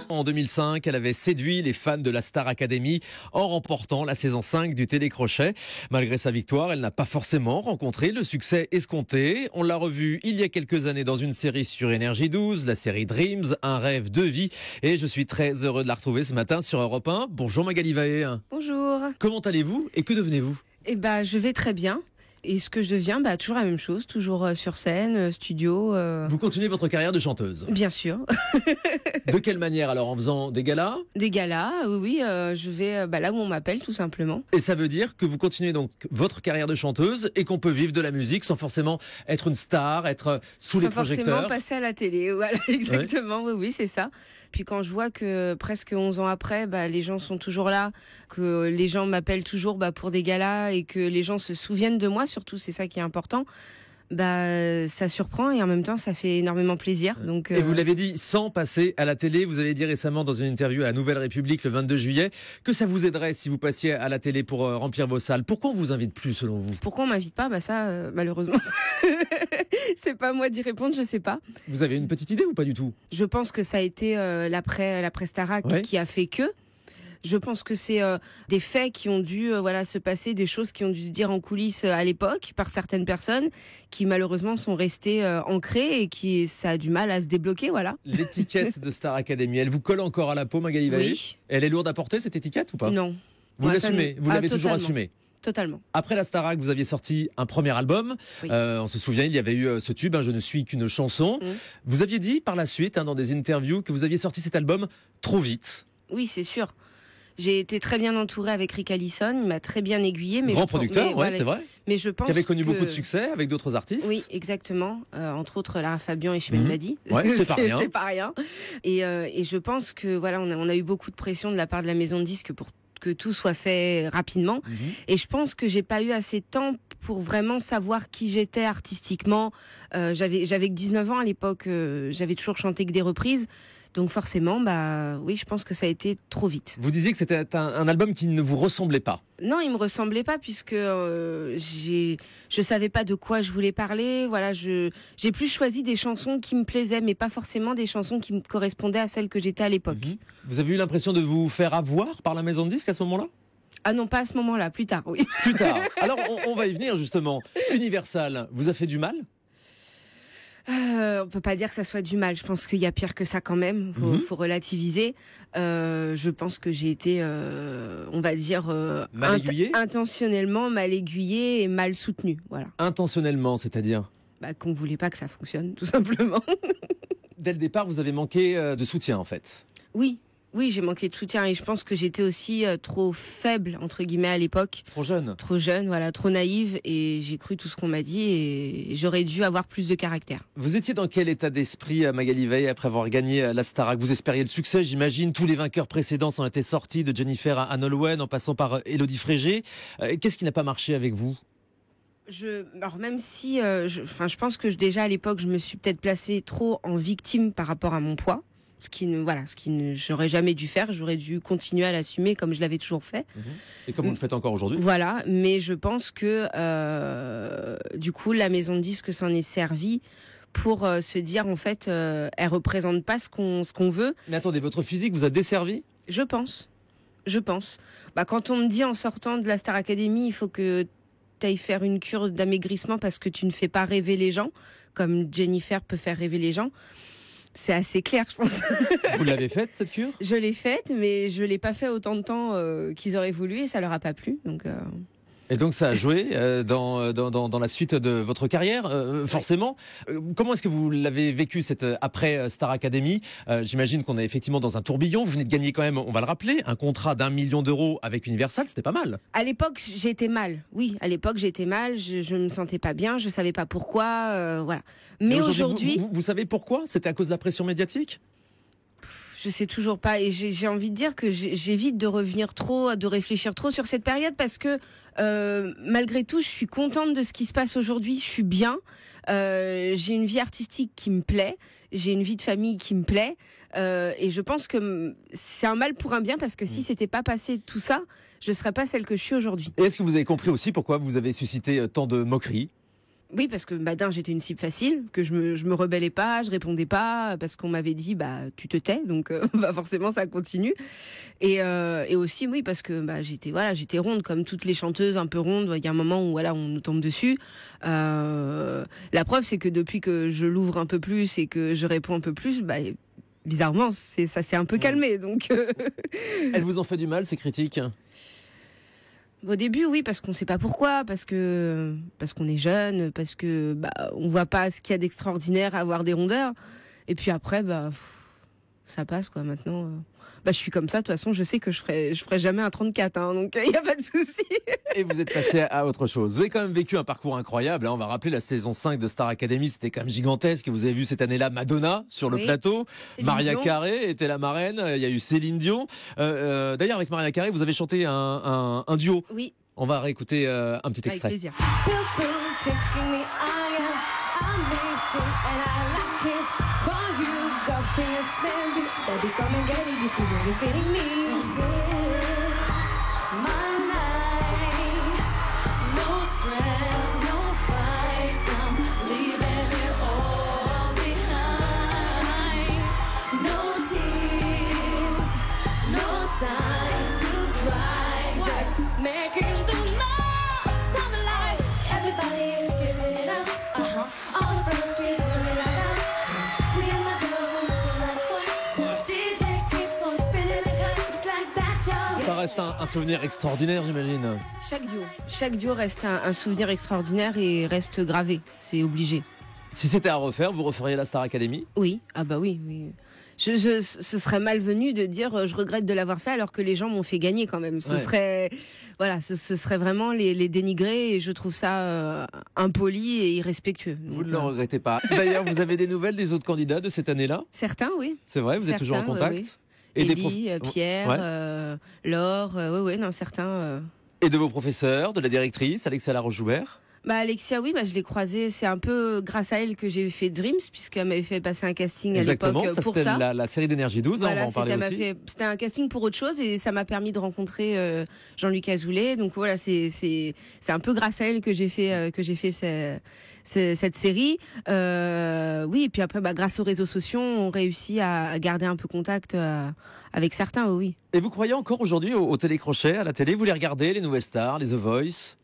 En 2005, elle avait séduit les fans de la Star Academy en remportant la saison 5 du Télécrochet. Malgré sa victoire, elle n'a pas forcément rencontré le succès escompté. On l'a revue il y a quelques années dans une série sur Énergie 12, la série Dreams, un rêve de vie. Et je suis très heureux de la retrouver ce matin sur Europe 1. Bonjour Magali Vaé. Bonjour. Comment allez-vous et que devenez-vous ? Je vais très bien. Et ce que je deviens, toujours la même chose, toujours sur scène, studio. Vous continuez votre carrière de chanteuse ? Bien sûr. De quelle manière alors ? En faisant des galas ? Des galas, oui, je vais là où on m'appelle tout simplement. Et ça veut dire que vous continuez donc votre carrière de chanteuse et qu'on peut vivre de la musique sans forcément être une star, être sous les projecteurs. Sans forcément passer à la télé, voilà, exactement, ouais. Oui, c'est ça. Puis quand je vois que presque 11 ans après, les gens sont toujours là, que les gens m'appellent toujours pour des galas et que les gens se souviennent de moi, surtout, c'est ça qui est important. Ça surprend et en même temps ça fait énormément plaisir. Donc, Et vous l'avez dit sans passer à la télé, vous avez dit récemment dans une interview à la Nouvelle République le 22 juillet que ça vous aiderait si vous passiez à la télé pour remplir vos salles. Pourquoi on vous invite plus selon vous ? Pourquoi on m'invite pas ? Malheureusement, c'est pas à moi d'y répondre, je sais pas. Vous avez une petite idée ou pas du tout ? Je pense que ça a été l'après Starac qui a fait que. Je pense que c'est des faits qui ont dû se passer, des choses qui ont dû se dire en coulisses à l'époque par certaines personnes qui malheureusement sont restées ancrées et qui ça a du mal à se débloquer, voilà. L'étiquette de Star Academy, elle vous colle encore à la peau, Magali Vaé ? Oui. Elle est lourde à porter cette étiquette ou pas ? Non. Vous l'assumez, vous l'avez toujours assumé ? Totalement. Après la Starac, vous aviez sorti un premier album. Oui. On se souvient, il y avait eu ce tube, Je ne suis qu'une chanson. Vous aviez dit par la suite, dans des interviews, que vous aviez sorti cet album trop vite. Oui, c'est sûr. J'ai été très bien entourée avec Rick Allison, il m'a très bien aiguillée. Grand producteur, c'est vrai. Mais je pense qui avait connu beaucoup de succès avec d'autres artistes. Oui, exactement. Entre autres Lara Fabian et Chimène Badi. Ouais, c'est pas rien. C'est pas rien. Et je pense que on a eu beaucoup de pression de la part de la maison de disques pour que tout soit fait rapidement. Et je pense que j'ai pas eu assez de temps pour vraiment savoir qui j'étais artistiquement. J'avais que 19 ans à l'époque, j'avais toujours chanté que des reprises. Donc forcément, oui, je pense que ça a été trop vite. Vous disiez que c'était un album qui ne vous ressemblait pas. Non, il me ressemblait pas puisque je savais pas de quoi je voulais parler. Voilà, j'ai plus choisi des chansons qui me plaisaient, mais pas forcément des chansons qui me correspondaient à celles que j'étais à l'époque. Vous avez eu l'impression de vous faire avoir par la maison de disques à ce moment-là ? Ah non, pas à ce moment-là, plus tard, oui. Plus tard. Alors, on va y venir justement. Universal, vous a fait du mal ? On peut pas dire que ça soit du mal. Je pense qu'il y a pire que ça quand même. Faut relativiser. Je pense que j'ai été, on va dire, intentionnellement mal aiguillée et mal soutenue. Voilà. Intentionnellement, c'est-à-dire ? Qu'on voulait pas que ça fonctionne, tout simplement. Dès le départ, vous avez manqué de soutien, en fait. Oui, j'ai manqué de soutien et je pense que j'étais aussi trop faible, entre guillemets, à l'époque. Trop jeune, voilà, trop naïve et j'ai cru tout ce qu'on m'a dit et j'aurais dû avoir plus de caractère. Vous étiez dans quel état d'esprit, Magali Vaé, après avoir gagné la Starac ? Vous espériez le succès, j'imagine. Tous les vainqueurs précédents sont été sortis, de Jennifer à Nolwenn, en passant par Élodie Frégé. Qu'est-ce qui n'a pas marché avec vous ? Même si, je pense que déjà à l'époque, je me suis peut-être placée trop en victime par rapport à mon poids. Ce qui j'aurais jamais dû faire. J'aurais dû continuer à l'assumer comme je l'avais toujours fait. Et comme vous le faites encore aujourd'hui. Voilà, mais je pense que du coup, la maison de disques s'en est servie pour se dire en fait, elle représente pas ce qu'on veut. Mais attendez, votre physique vous a desservi ? Je pense. Quand on me dit en sortant de la Star Academy, il faut que t'ailles faire une cure d'amaigrissement parce que tu ne fais pas rêver les gens, comme Jennifer peut faire rêver les gens. C'est assez clair, je pense. Vous l'avez faite, cette cure ? Je l'ai faite, mais je l'ai pas fait autant de temps qu'ils auraient voulu et ça leur a pas plu. Et donc ça a joué dans la suite de votre carrière, forcément. Comment est-ce que vous l'avez vécu cette après Star Academy ? J'imagine qu'on est effectivement dans un tourbillon. Vous venez de gagner quand même, on va le rappeler, un contrat d'1 million d'euros avec Universal, c'était pas mal. À l'époque, j'étais mal. Oui, à l'époque, j'étais mal. Je me sentais pas bien. Je savais pas pourquoi. Voilà. Mais aujourd'hui, vous savez pourquoi ? C'était à cause de la pression médiatique ? Je sais toujours pas et j'ai envie de dire que j'évite de réfléchir trop sur cette période parce que malgré tout, je suis contente de ce qui se passe aujourd'hui. Je suis bien. J'ai une vie artistique qui me plaît. J'ai une vie de famille qui me plaît. Et je pense que c'est un mal pour un bien parce que si c'était pas passé tout ça, je serais pas celle que je suis aujourd'hui. Et est-ce que vous avez compris aussi pourquoi vous avez suscité tant de moqueries ? Oui, parce que j'étais une cible facile, que je me rebellais pas, je répondais pas, parce qu'on m'avait dit tu te tais, donc forcément ça continue. Et aussi oui, parce que j'étais ronde comme toutes les chanteuses un peu rondes. Il y a un moment où on nous tombe dessus. La preuve, c'est que depuis que je l'ouvre un peu plus et que je réponds un peu plus, bizarrement ça s'est un peu calmé. Donc elles vous ont fait du mal, ces critiques? Au début, oui, parce qu'on ne sait pas pourquoi, parce qu'on est jeune, parce que on voit pas ce qu'il y a d'extraordinaire à avoir des rondeurs. Et puis après, ça passe quoi. Maintenant, je suis comme ça. De toute façon, je sais que je ferai jamais un 34, hein, donc il y a pas de souci. Et vous êtes passé à autre chose. Vous avez quand même vécu un parcours incroyable. On va rappeler la saison 5 de Star Academy, c'était quand même gigantesque. Vous avez vu cette année-là Madonna sur le plateau. Maria Carey était la marraine. Il y a eu Céline Dion. D'ailleurs, avec Maria Carey, vous avez chanté un duo. Oui. On va réécouter un petit extrait. Avec plaisir. Baby, come and get it, you should really fitting me. My night, no stress, no fights, I'm leaving it all behind. No tears, no time to cry, just making the most of life. Everybody is giving it up, all the friends sleeping me like that. Me and my girls don't feel like what. Ça reste un souvenir extraordinaire, j'imagine. Chaque duo reste un souvenir extraordinaire et reste gravé, c'est obligé. Si c'était à refaire, vous referiez la Star Academy? Oui, oui. Ce serait malvenu de dire je regrette de l'avoir fait alors que les gens m'ont fait gagner quand même. Ce serait vraiment les dénigrer et je trouve ça impoli et irrespectueux. Vous ne le regrettez pas. D'ailleurs, vous avez des nouvelles des autres candidats de cette année-là? Certains, oui. C'est vrai, vous êtes toujours en contact? Oui. Et Élie, Pierre, Laure, certains. Et de vos professeurs, de la directrice, Alexia Laroche-Joubert? Alexia, oui, je l'ai croisée. C'est un peu grâce à elle que j'ai fait Dreams, puisqu'elle m'avait fait passer un casting à l'époque pour ça. C'était la série d'Énergie 12, voilà, on va en parler aussi. C'était un casting pour autre chose et ça m'a permis de rencontrer Jean-Luc Azoulay. Donc voilà, c'est un peu grâce à elle que j'ai fait cette série. Oui, et puis après, grâce aux réseaux sociaux, on réussit à garder un peu contact avec certains, oui. Et vous croyez encore aujourd'hui au télécrochet, à la télé? Vous les regardez, les nouvelles stars, les The Voice?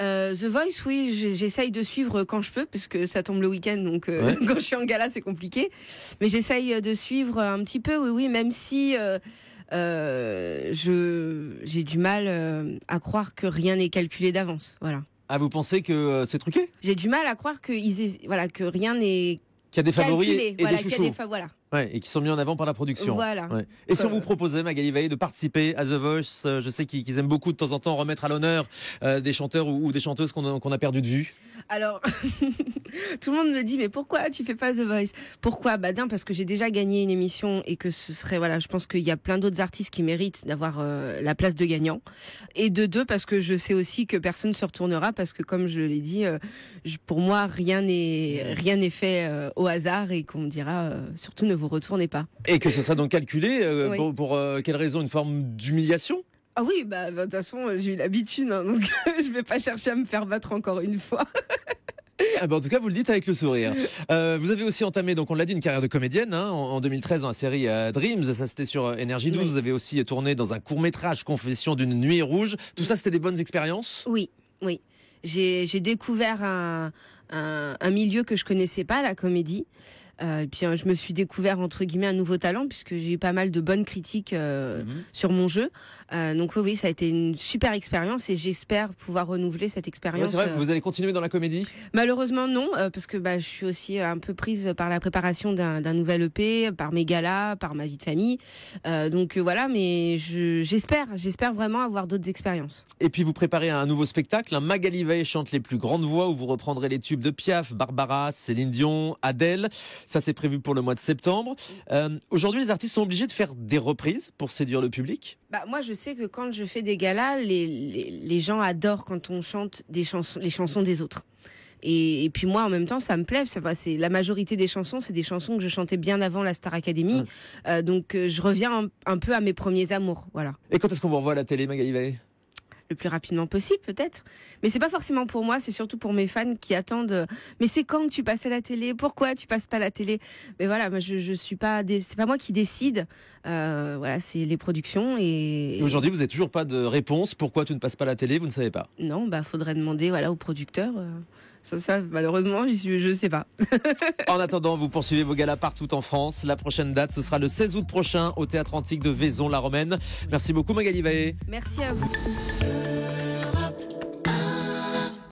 The Voice, oui, j'essaye de suivre quand je peux, parce que ça tombe le week-end, donc quand je suis en gala, c'est compliqué. Mais j'essaye de suivre un petit peu, oui, même si j'ai du mal à croire que rien n'est calculé d'avance, voilà. Ah, vous pensez que c'est truqué? J'ai du mal à croire que rien n'est qu'il y a des favoris calculé, et des chouchous. Voilà. Ouais, et qui sont mis en avant par la production. Voilà. Ouais. Et si on vous proposait, Magali Veil, de participer à The Voice, je sais qu'ils aiment beaucoup de temps en temps remettre à l'honneur des chanteurs ou des chanteuses qu'on a perdu de vue. Alors, tout le monde me dit, mais pourquoi tu fais pas The Voice? Pourquoi? Parce que j'ai déjà gagné une émission et que ce serait, je pense qu'il y a plein d'autres artistes qui méritent d'avoir la place de gagnant. Et de deux, parce que je sais aussi que personne ne se retournera, parce que comme je l'ai dit, pour moi, rien n'est fait au hasard et qu'on me dira, surtout ne vous retournez pas. Et que ce soit donc calculé, oui. pour quelle raison? Une forme d'humiliation? Ah oui, de toute façon, j'ai eu l'habitude, donc je vais pas chercher à me faire battre encore une fois. En tout cas, vous le dites avec le sourire. Vous avez aussi entamé, donc on l'a dit, une carrière de comédienne en 2013 dans la série Dreams. Ça, c'était sur Énergie 12. Oui. Vous avez aussi tourné dans un court-métrage, Confession d'une nuit rouge. Tout ça, c'était des bonnes expériences? Oui. J'ai découvert un milieu que je connaissais pas, la comédie. Et puis je me suis découvert entre guillemets un nouveau talent puisque j'ai eu pas mal de bonnes critiques sur mon jeu. Donc oui, ça a été une super expérience et j'espère pouvoir renouveler cette expérience. Ouais, c'est vrai, vous allez continuer dans la comédie? Malheureusement non, parce que je suis aussi un peu prise par la préparation d'un nouvel EP, par mes galas, par ma vie de famille. Donc voilà, mais j'espère vraiment avoir d'autres expériences. Et puis vous préparez un nouveau spectacle, Magali Veil chante les plus grandes voix, où vous reprendrez les tubes de Piaf, Barbara, Céline Dion, Adèle. Ça, c'est prévu pour le mois de septembre. Aujourd'hui, les artistes sont obligés de faire des reprises pour séduire le public? Moi, je sais que quand je fais des galas, les gens adorent quand on chante les chansons des autres. Et puis moi, en même temps, ça me plaît. C'est la majorité des chansons, c'est des chansons que je chantais bien avant la Star Academy. Donc, je reviens un peu à mes premiers amours. Voilà. Et quand est-ce qu'on vous revoit à la télé, Magali Veil? le plus rapidement possible peut-être. Mais c'est pas forcément pour moi, c'est surtout pour mes fans qui attendent. Mais c'est quand que tu passes à la télé? Pourquoi tu passes pas à la télé? Mais voilà, moi je suis pas, c'est pas moi qui décide. Voilà, c'est les productions Et aujourd'hui, vous n'avez toujours pas de réponse. Pourquoi tu ne passes pas à la télé? Vous ne savez pas. Non, faudrait demander aux producteurs. Ça, malheureusement, je sais pas. En attendant, vous poursuivez vos galas partout en France. La prochaine date, ce sera le 16 août prochain au Théâtre Antique de Vaison-la-Romaine. Merci beaucoup Magali Vaé. Merci à vous.